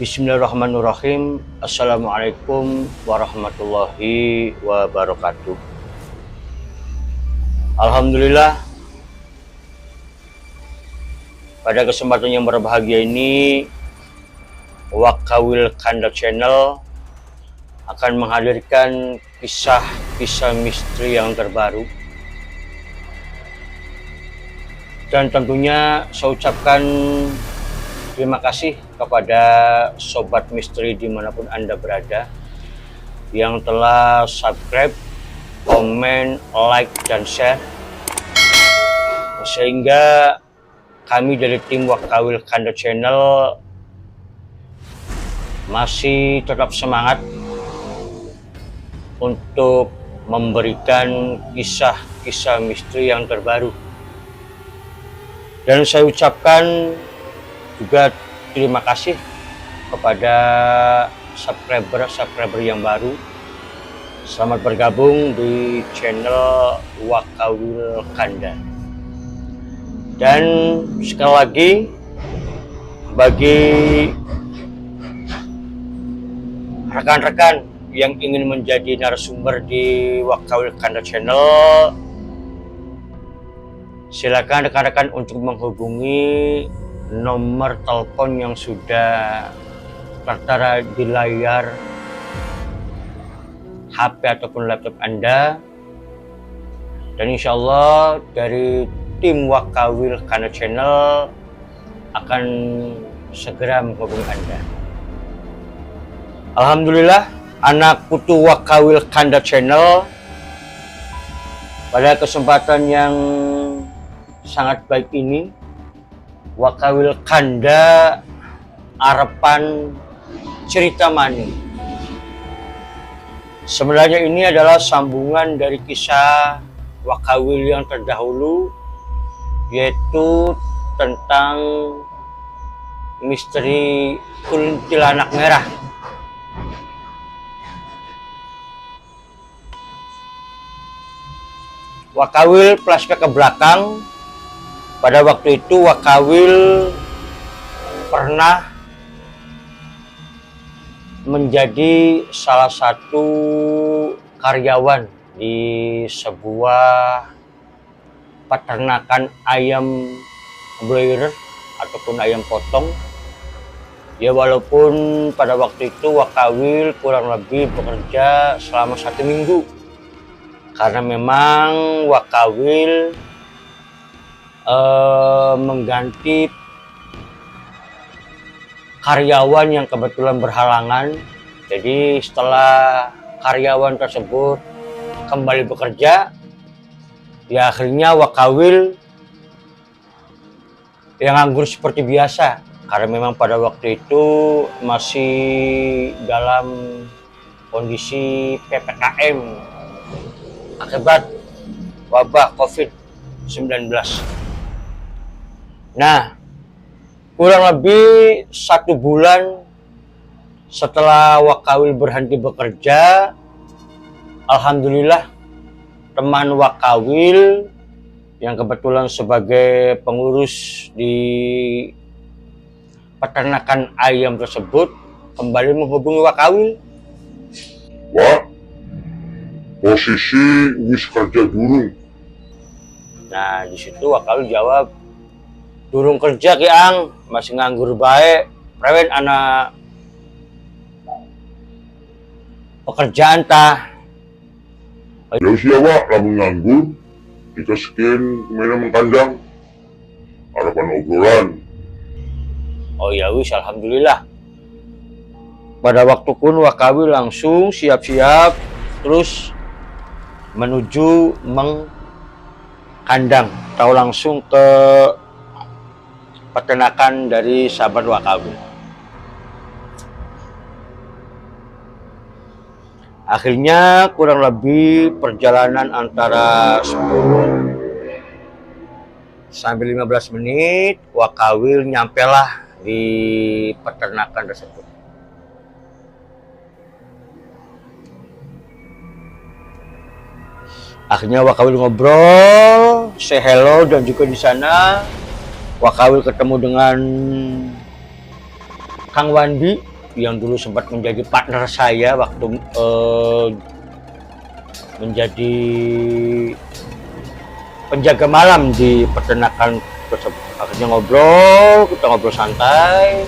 Bismillahirrahmanirrahim. Assalamualaikum warahmatullahi wabarakatuh. Alhamdulillah, pada kesempatan yang berbahagia ini Wakawil Kanda Channel akan menghadirkan kisah-kisah misteri yang terbaru. Dan tentunya saya ucapkan terima kasih kepada Sobat Misteri dimanapun Anda berada yang telah subscribe, komen, like, dan share, sehingga kami dari tim Wakawil Kanda Channel masih tetap semangat untuk memberikan kisah-kisah misteri yang terbaru. Dan saya ucapkan juga terima kasih kepada subscriber yang baru. Selamat bergabung di channel Wakawil Kanda. Dan sekali lagi, bagi rekan-rekan yang ingin menjadi narasumber di Wakawil Kanda Channel, silakan rekan-rekan untuk menghubungi nomor telepon yang sudah tertera di layar HP ataupun laptop Anda. Dan insya Allah dari tim Wakawil Kanda Channel akan segera menghubungi Anda. Alhamdulillah, anak putu Wakawil Kanda Channel, pada kesempatan yang sangat baik ini, Wakawil Kanda Harapan Cerita Mani. Sebenarnya ini adalah sambungan dari kisah Wakawil yang terdahulu, yaitu tentang misteri kuntilanak merah. Wakawil flashback ke belakang. Pada waktu itu Wakawil pernah menjadi salah satu karyawan di sebuah peternakan ayam broiler ataupun ayam potong. Ya, walaupun pada waktu itu Wakawil kurang lebih bekerja selama 1 minggu, karena memang Wakawil mengganti karyawan yang kebetulan berhalangan. Jadi setelah karyawan tersebut kembali bekerja, ya akhirnya Wakawil yang nganggur seperti biasa, karena memang pada waktu itu masih dalam kondisi PPKM akibat wabah COVID-19. Nah, kurang lebih 1 bulan setelah Wakawil berhenti bekerja, alhamdulillah teman Wakawil yang kebetulan sebagai pengurus di peternakan ayam tersebut kembali menghubungi Wakawil. Wah, posisi wis kerja durung. Nah, di situ Wakawil jawab, durung kerja ki Ang, masih nganggur baik, prewen anak pekerjaan tah. Ya siapa lamun nganggur, kita sekian kemana mengkandang, harapan obrolan. Oh ya wis, alhamdulillah. Pada waktu pun Wakawil langsung siap-siap terus menuju mengkandang atau langsung ke peternakan dari sahabat Wakawil. Akhirnya kurang lebih perjalanan antara 10 sampai 15 menit Wakawil nyampelah di peternakan tersebut. Akhirnya Wakawil ngobrol, say hello, dan juga di sana Wakawil ketemu dengan Kang Wandi yang dulu sempat menjadi partner saya waktu menjadi penjaga malam di peternakan tersebut. Akhirnya kita ngobrol santai.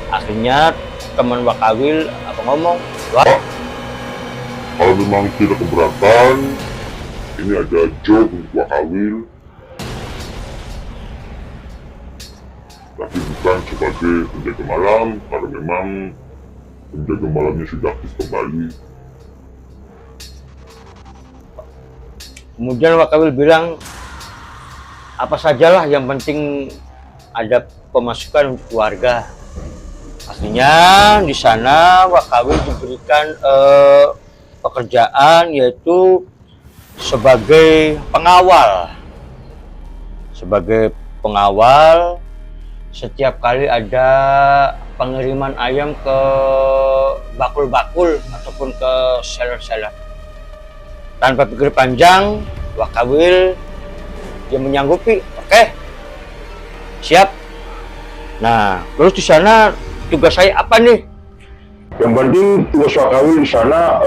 Akhirnya teman Wakawil apa ngomong, wah, Kalau memang tidak keberatan, ini ada job untuk Wakawil, tapi bukan sebagai penjaga malam, karena memang penjaga malamnya sudah aktif kembali. Kemudian Wakawil bilang, apa sajalah yang penting ada pemasukan untuk keluarga. Akhirnya di sana Wakawil diberikan pekerjaan yaitu sebagai pengawal. Sebagai pengawal, setiap kali ada pengiriman ayam ke bakul-bakul ataupun ke seller-seller. Tanpa pikir panjang, Wakawil dia menyanggupi, oke, siap. Nah, terus di sana tugas saya apa nih? Yang penting tugas Wakawil di sana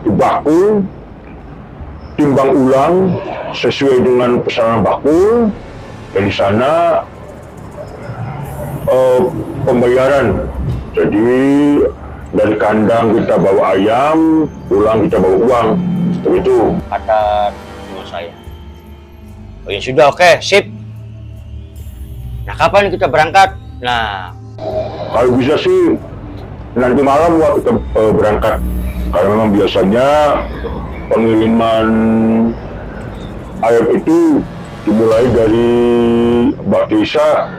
di bakul, timbang ulang sesuai dengan pesanan bakul, dan di sana pembayaran. Jadi dari kandang kita bawa ayam, pulang kita bawa uang, seperti itu. Kata teman saya. Oh ya sudah, oke, sip. Nah, kapan kita berangkat? Nah, Kalau bisa sih nanti malam kita berangkat, karena memang biasanya pengiriman ayam itu dimulai dari Mbak Tisa,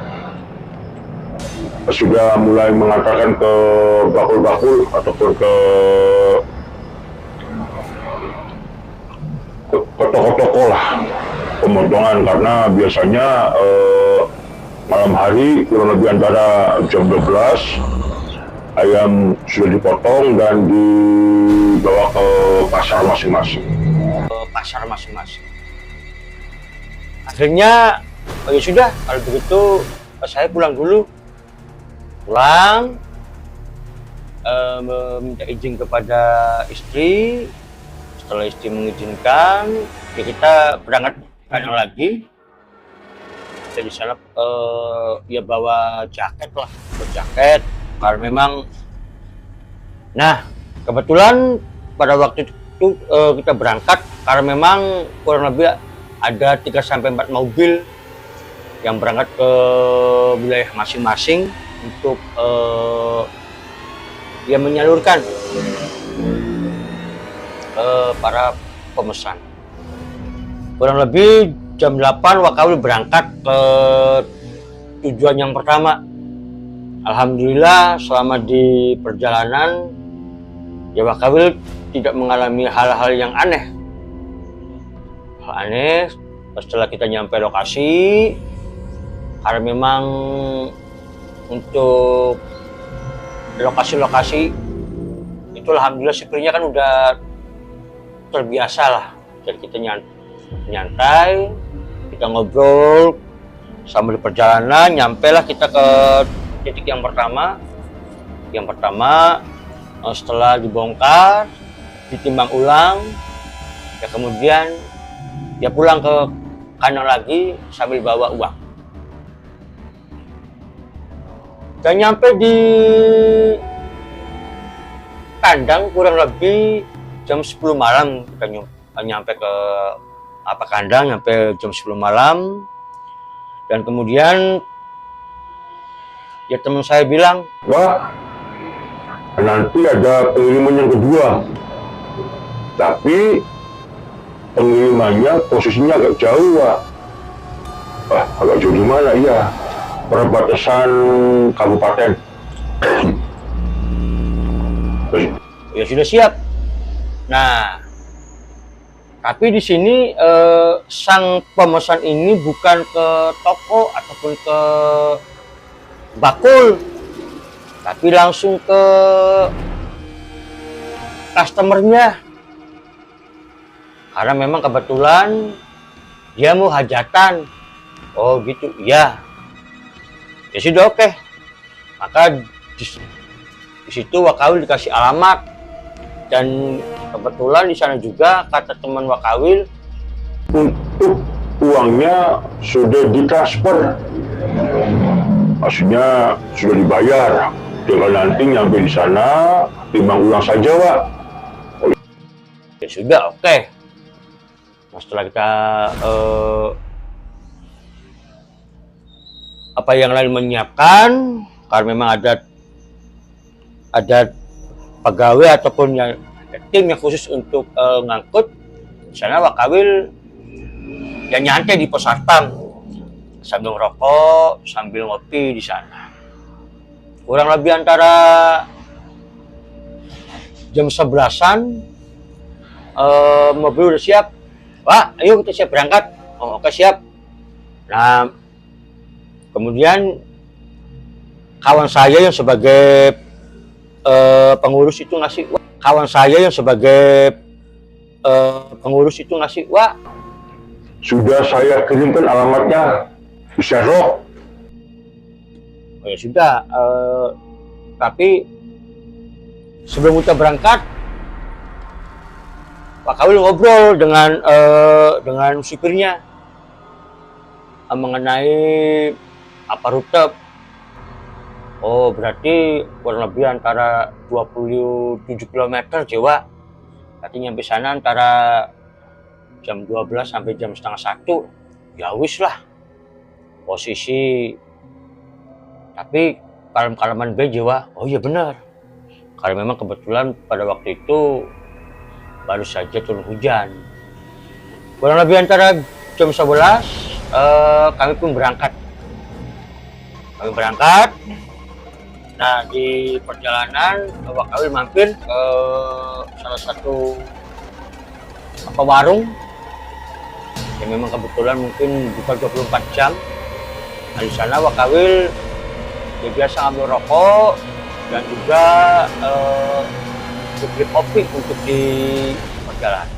sudah mulai mengantarkan ke bakul-bakul ataupun ke toko-toko lah pemotongan, karena biasanya malam hari kurang lebih antara jam 12 ayam sudah dipotong dan dibawa ke pasar masing-masing. Akhirnya, oh ya sudah, kalau begitu saya pulang dulu. Pulang, meminta izin kepada istri. Setelah istri mengizinkan, ya kita berangkat kandang lagi. Saya di sana ya bawa jaket lah, berjaket. Karena memang, nah kebetulan pada waktu itu kita berangkat karena memang kurang lebih ada 3-4 mobil yang berangkat ke wilayah masing-masing untuk ya menyalurkan para pemesan. Kurang lebih jam 8 Wakawil berangkat ke tujuan yang pertama. Alhamdulillah selama di perjalanan ya Wakawil tidak mengalami hal-hal yang aneh. Hal aneh setelah kita nyampe lokasi, karena memang untuk lokasi-lokasi itu alhamdulillah supirnya kan udah terbiasa lah. Jadi kita nyantai, kita ngobrol sambil perjalanan, nyampailah kita ke titik yang pertama. Yang pertama setelah dibongkar, ditimbang ulang, ya kemudian dia pulang ke kandang lagi sambil bawa uang. Dan nyampe di kandang kurang lebih jam 10 malam. Kita nyampe ke kandang, nyampe jam 10 malam. Dan kemudian ya teman saya bilang, Wah, nanti ada pengiriman yang kedua, tapi pengirimannya posisinya agak jauh, Pak. Wah, agak jauh di mana? Iya, perbatasan kabupaten. ya sudah siap. Nah, tapi di sini sang pemesan ini bukan ke toko ataupun ke bakul, tapi langsung ke customernya. Karena memang kebetulan dia mau hajatan. Oh gitu, ya. Ya sudah, oke. Maka Di situ Wakawil dikasih alamat, dan kebetulan di sana juga kata teman Wakawil untuk uangnya sudah ditransfer, maksudnya sudah dibayar. Tinggal nanti nyampe di sana timbang ulang saja, Pak. ya sudah, oke. Nah, setelah kita apa yang lain menyiapkan, karena memang ada pegawai ataupun yang tim yang khusus untuk ngangkut. Di sana Wakawil ya nyantai di pos satpam sambil ngerokok, sambil ngopi di sana. Kurang lebih antara jam 11-an mobil udah siap. Pak, ayo kita siap berangkat. Oh, oke, siap. Nah, kemudian kawan saya yang sebagai pengurus itu ngasih uang. Wah, Sudah saya kirimkan alamatnya di Sherlock. oh ya sudah. Tapi sebelum kita berangkat, Pak Kawil ngobrol dengan supirnya mengenai apa rute. Oh, berarti kurang lebih antara 27 km Jawa. Berarti nyampe sana antara jam 12 sampai jam setengah 1. Ya wis lah. Posisi tapi kalem-kaleman B Jawa. Oh iya benar. Karena memang kebetulan pada waktu itu baru saja turun hujan. Kurang lebih antara jam 11 kami pun berangkat. Nah, di perjalanan Wakawil mampir ke salah satu warung yang memang kebetulan mungkin buka 24 jam. Nah, di sana Wakawil dia biasa ngambil rokok dan juga beli kopi untuk di perjalanan.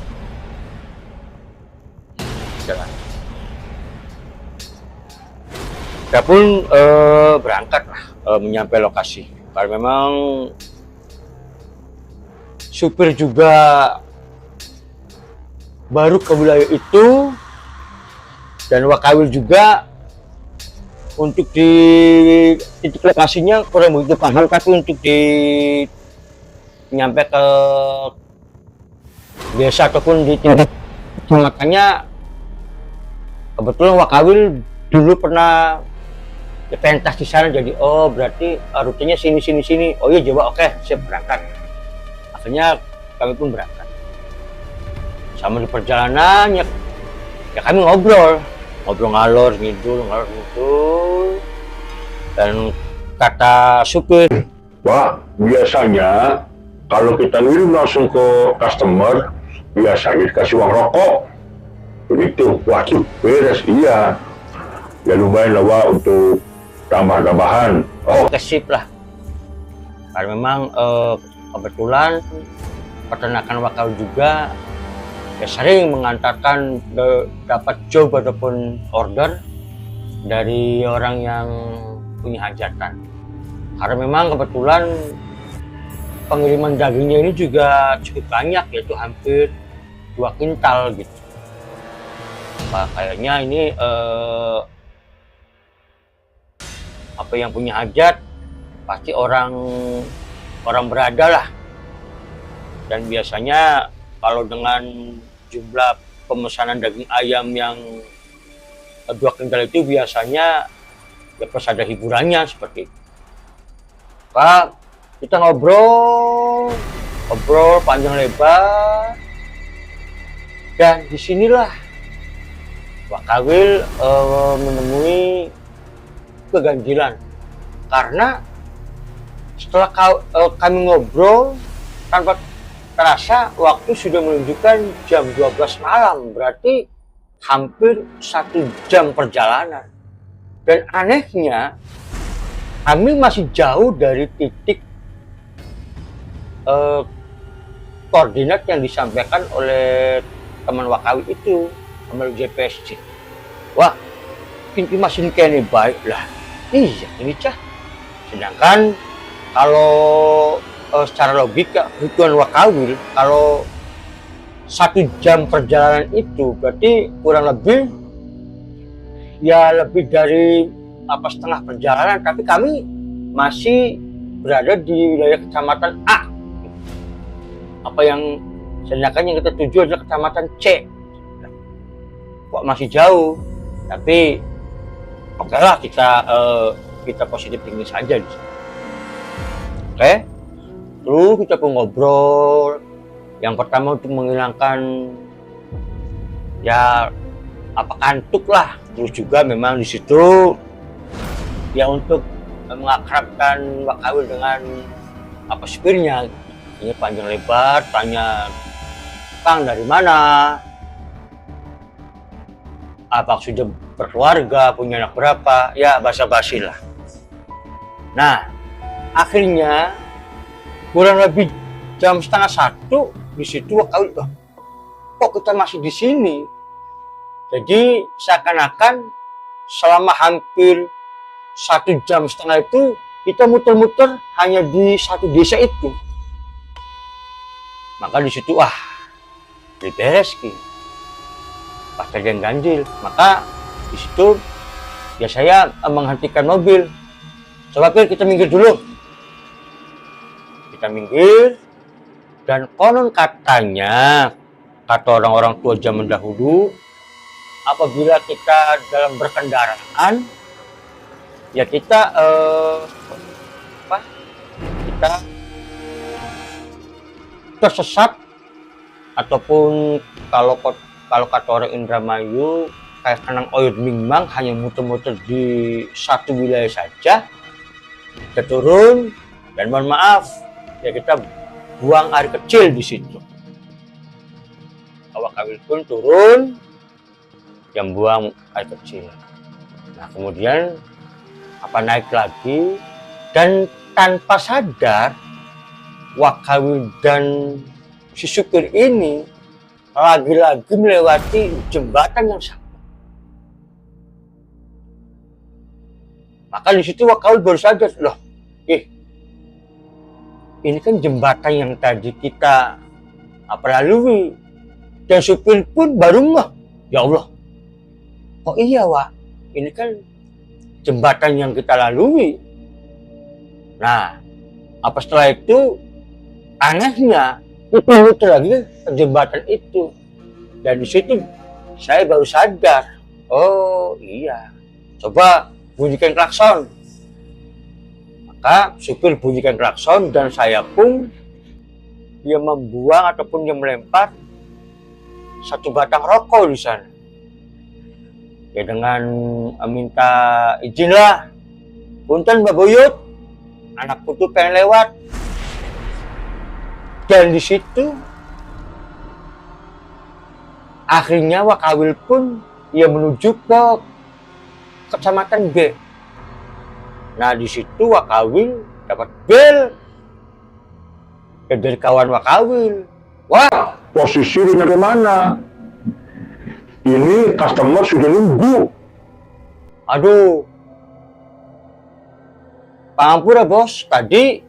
Saya pun berangkat lah menyampai lokasi. Karena memang supir juga baru ke wilayah itu, dan Wakawil juga untuk di titik lokasinya kurang begitu paham, tapi untuk nyampe ke desa ataupun di tingkat kecamatannya, kebetulan Wakawil dulu pernah pentas di sana, jadi oh berarti rutenya sini. Oh iya Jawa, oke, siap berangkat. Akhirnya kami pun berangkat. Sama di perjalanan ya kami ngobrol ngalor ngidul. Dan kata supir, Pak, biasanya kalau kita ngirim langsung ke customer, biasanya dikasih uang rokok. Begitu, waduh, beres, iya. Ya lumayan lah, Pak, untuk tambah-tambahan. Oh, kesip lah. Karena memang kebetulan peternakan Wakawil juga ya sering mengantarkan dapat job ataupun order dari orang yang punya hajatan. Karena memang kebetulan pengiriman dagingnya ini juga cukup banyak, yaitu hampir 2 kintal gitu. Nah, kayaknya ini apa yang punya hajat pasti orang berada lah. Dan biasanya kalau dengan jumlah pemesanan daging ayam yang 2 kintal itu biasanya ya pas ada hiburannya seperti itu. Pak, kita ngobrol panjang lebar, dan disinilah Wakawil menemui keganjilan. Karena setelah kami ngobrol, tanpa terasa waktu sudah menunjukkan jam 12 malam, berarti hampir 1 jam perjalanan. Dan anehnya kami masih jauh dari titik koordinat yang disampaikan oleh teman Wakawil itu melalui GPSC. Wah, ini masih kene baik lah. Iya, ini cah. Sedangkan kalau secara logika hitungan wakawil, kalau 1 jam perjalanan itu berarti kurang lebih ya lebih dari setengah perjalanan, tapi kami masih berada di wilayah kecamatan A. Apa yang sedangkan yang kita tuju adalah kecamatan C. Kok masih jauh, tapi oke lah, kita positif tinggi saja di sini. Oke, terus kita pun ngobrol. Yang pertama untuk menghilangkan ya kantuk lah. Terus juga memang di situ ya untuk mengakrabkan wakawil dengan supirnya. Ini panjang lebar, tanya, "Kang, dari mana? Apa sudah berkeluarga, punya anak berapa?" Ya basa-basi lah. Nah, akhirnya kurang lebih jam 12:30 di situ wakawil, kok kita masih di sini? Jadi seakan-akan selama hampir 1,5 jam itu kita muter-muter hanya di satu desa itu. Maka di situ diberes ki. Pas terjadi ganjil, maka di situ ya saya menghentikan mobil. Coba kita minggir dulu. Kita minggir, dan konon katanya, kata orang-orang tua zaman dahulu, apabila kita dalam berkendaraan, ya kita tersesat, ataupun kalau kata orang Indramayu kayak kenang oyod mingmang, hanya muter-muter di satu wilayah saja. Kita turun, dan mohon maaf ya kita buang air kecil di situ. Wakawil pun turun yang buang air kecil. Nah, kemudian naik lagi, dan tanpa sadar wakawil dan si supir ini lagi-lagi melewati jembatan yang sama. Maka di situ wakawil baru sadar, loh, ini kan jembatan yang tadi kita lalui. Dan supir pun baru ngeh, ya Allah, kok iya Wak, ini kan jembatan yang kita lalui. Nah, setelah itu anehnya kita muter lagi ke jembatan itu, dan di situ saya baru sadar, oh iya, coba bunyikan klakson. Maka supir bunyikan klakson, dan saya pun dia membuang ataupun dia melempar satu batang rokok di sana. Ya dengan minta izin lah, punten Mbak Buyut, anakku tuh pengen lewat. Dan di situ akhirnya wakawil pun ia menuju ke kecamatan B. Nah, di situ wakawil dapat bel dari kawan wakawil. Wah, Posisi dari mana? Ini customer sudah nunggu. Aduh, pangampura bos, tadi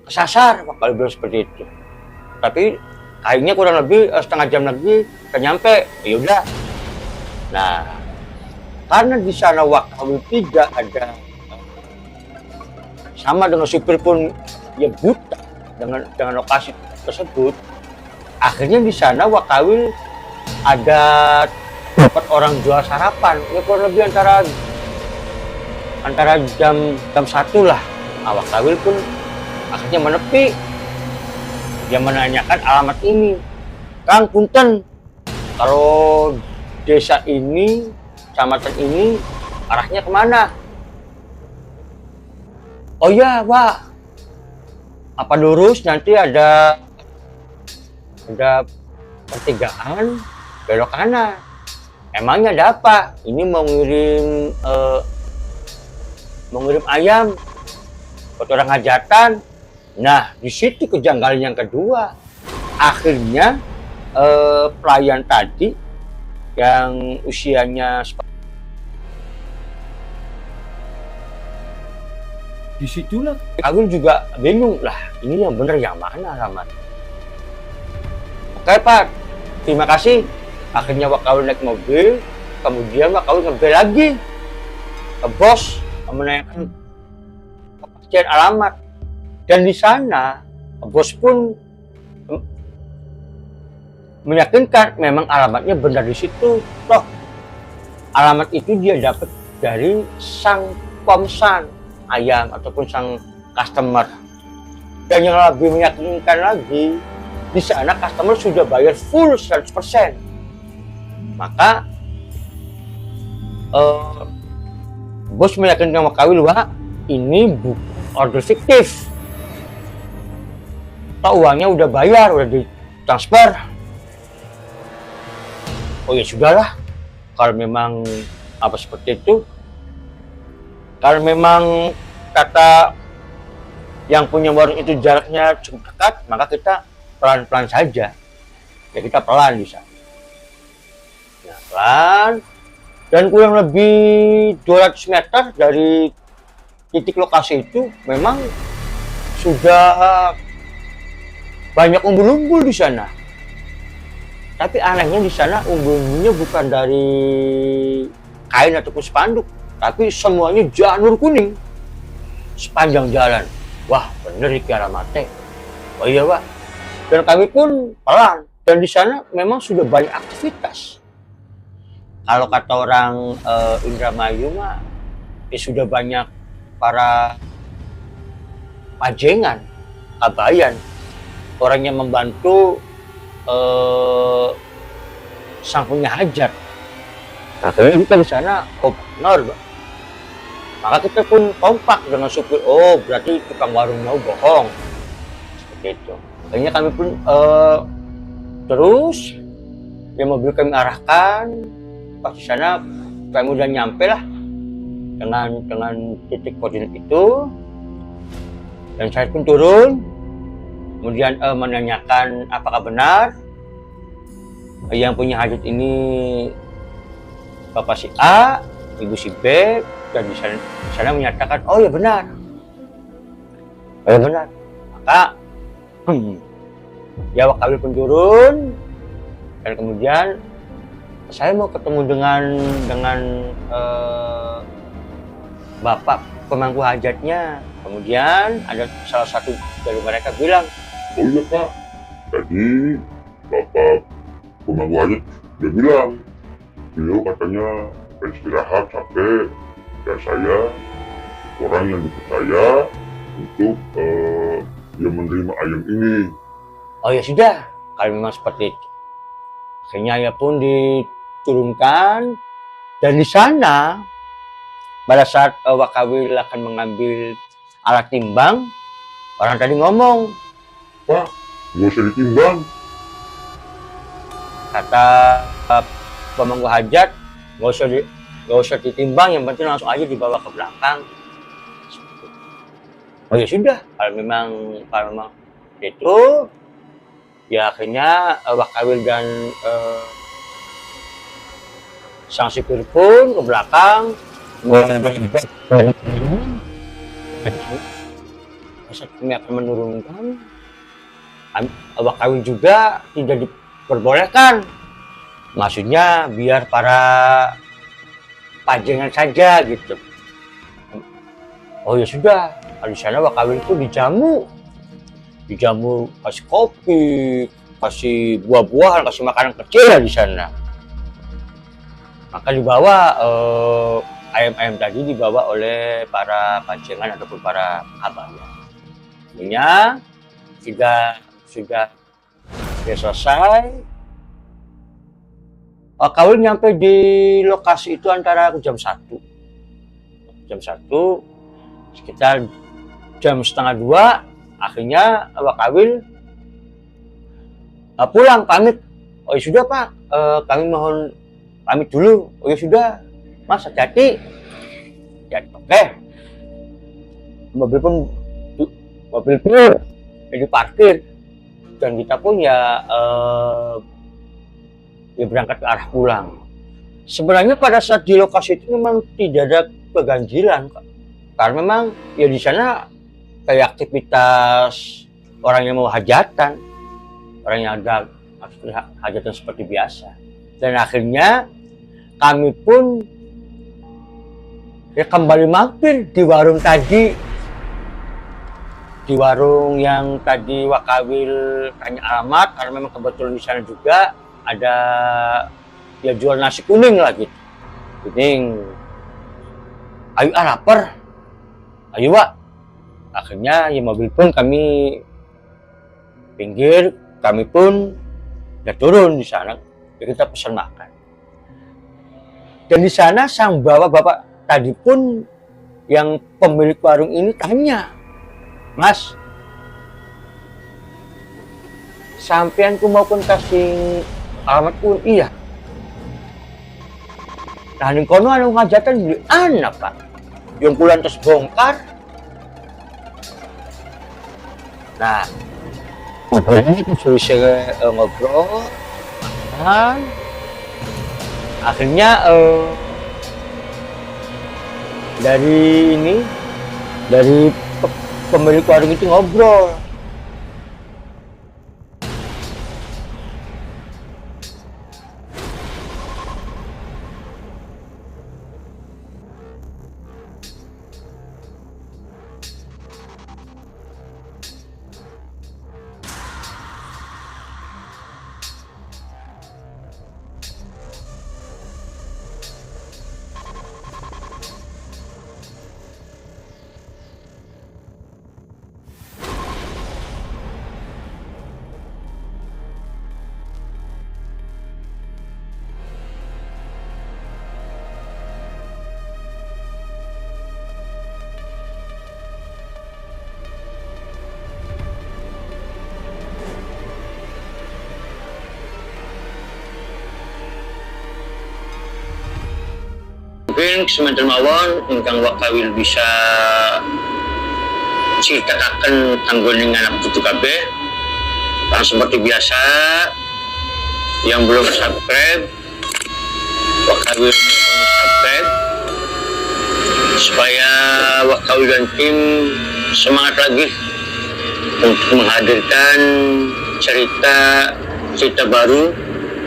kesasar wakawil bilang seperti itu. Tapi kayaknya kurang lebih setengah jam lagi kita nyampe. Ya udah. Nah, karena di sana wakawil tidak ada, sama dengan supir pun ya buta dengan lokasi tersebut. Akhirnya di sana wakawil ada dapat orang jual sarapan, ya kurang lebih antara jam 1 lah. Wakawil pun akhirnya menepi. Dia menanyakan alamat ini, "Kang, punten, kalau desa ini, kecamatan ini arahnya kemana?" "Oh iya Pak, lurus nanti ada pertigaan belok kanan." "Emangnya ada apa?" "Ini mau ngirim ayam buat orang hajatan." Nah, di situ kejanggalan yang kedua. Akhirnya pelayan tadi yang usianya Disitulah Kawin juga bingung lah, ini yang bener yang mana alamat. Oke Pak, terima kasih. Akhirnya Wak Kawin naik mobil, kemudian Wak Kawin ngebel lagi ke bos menanyakan kepastian alamat. Dan di sana bos pun meyakinkan memang alamatnya benar di situ. Toh alamat itu dia dapat dari sang pemesan ayam ataupun sang customer. Dan yang lebih meyakinkan lagi, di sana customer sudah bayar full 100%. Maka bos meyakinkan Wak Kawin bahwa ini order fiktif. Toh uangnya udah bayar, udah ditransfer. Oh ya sudahlah, kalau memang apa seperti itu, kalau memang kata yang punya warung itu jaraknya cukup dekat, maka kita pelan-pelan saja. Ya kita pelan bisa. Nah, pelan. Dan kurang lebih 200 meter dari titik lokasi itu memang sudah banyak umbul-umbul di sana. Tapi anehnya di sana umbul-umbulnya bukan dari kain ataupun spanduk, tapi semuanya janur kuning sepanjang jalan. Wah, bener iki alamatnya. Oh iya Pak. Dan kami pun pelan. Dan di sana memang sudah banyak aktivitas. Kalau kata orang Indramayu mah, ya sudah banyak para pajengan, kabayan, orang yang membantu sang punya hajat. Akhirnya kita di sana benar, Pak. Maka kita pun kompak dengan supir. Oh, berarti tukang warungnya bohong. Seperti itu. Akhirnya kami pun terus ya mobil kami arahkan. Pas di sana kami udah nyampe lah dengan titik koordinat itu. Dan saya pun turun. Kemudian menanyakan apakah benar yang punya hajat ini Bapak si A, Ibu si B, dan di sana menyatakan, oh ya benar. Oh ya benar. Maka ya Wak Kawin pun turun, dan kemudian saya mau ketemu dengan Bapak pemangku hajatnya. Kemudian ada salah satu dari mereka bilang, oh iya Pak, tadi Bapak pemangku hajat dia bilang, beliau katanya istirahat capek, dan saya orang yang dipercaya untuk dia menerima ayam ini. oh ya sudah, kalau memang seperti itu. Akhirnya ya pun diturunkan, dan di sana pada saat Wak Kawin akan mengambil alat timbang, orang tadi ngomong, Pak, nggak usah ditimbang. kata pemangku hajat, nggak usah ditimbang, yang penting langsung aja dibawa ke belakang. Oh ya sudah, kalau memang itu, ya akhirnya Wak Kawin dan sang supir pun ke belakang. Kami akan menurunkan. Wak Kawin juga tidak diperbolehkan. Maksudnya biar para pajengan saja gitu. Oh ya sudah, di sana Wak Kawin itu dijamu kasih kopi, kasih buah-buahan, kasih makanan kecil lah di sana. Maka dibawa ayam-ayam tadi dibawa oleh para pajengan ataupun para kabayan. Akhirnya sudah selesai. Wak Kawin nyampe di lokasi itu antara jam 1. Sekitar jam setengah 2, akhirnya Wak Kawin pulang pamit. Oh ya sudah Pak, kami mohon pamit dulu. Oh ya sudah, Mas hati-hati. Ya oke. Mobil pun diparkir, dan kita pun ya berangkat ke arah pulang. Sebenarnya pada saat di lokasi itu memang tidak ada keganjilan, Kak. karena memang ya di sana kayak aktivitas orang yang mau hajatan, orang yang ada hajatan seperti biasa. Dan akhirnya kami pun ya kembali mampir di warung tadi, di warung yang tadi Wakawil tanya alamat, karena memang kebetulan di sana juga ada ya jual nasi kuning lah gitu. Kuning. Ayo lapar. Ayo Pak. Akhirnya ya mobil pun kami pinggir, kami pun udah turun di sana. Ya kita pesan makan. Dan di sana sang bapak-bapak tadi pun yang pemilik warung ini tanya, Mas, sampean ku mau pun kasih alamat pun? Iya. Nah, ning kono anu ngajatan beli anak Pak. Yang pulang terus bongkar. Nah, ngobrolnya itu suruh ngobrol. Dan akhirnya dari pemilik warung itu ngobrol. Mungkin semanten mawon ingkang Wakawil bisa ceritakan anggoning anak putu kabeh. Kan seperti biasa yang belum subscribe Wakawil subscribe supaya Wakawil dan tim semangat lagi untuk menghadirkan cerita baru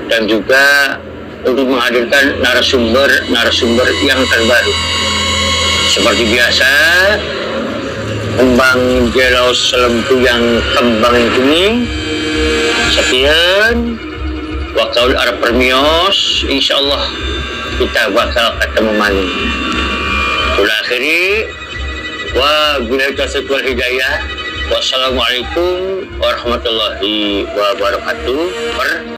dan juga untuk menghadirkan narasumber yang terbaru. Seperti biasa, kembang jelau selempu yang kembang kuning, sekian, Wakawil arep permios, insyaallah kita bakal ketemu maning. Kula akhiri, wa billahi taufiq wal hidayah. Wassalamualaikum warahmatullahi wabarakatuh.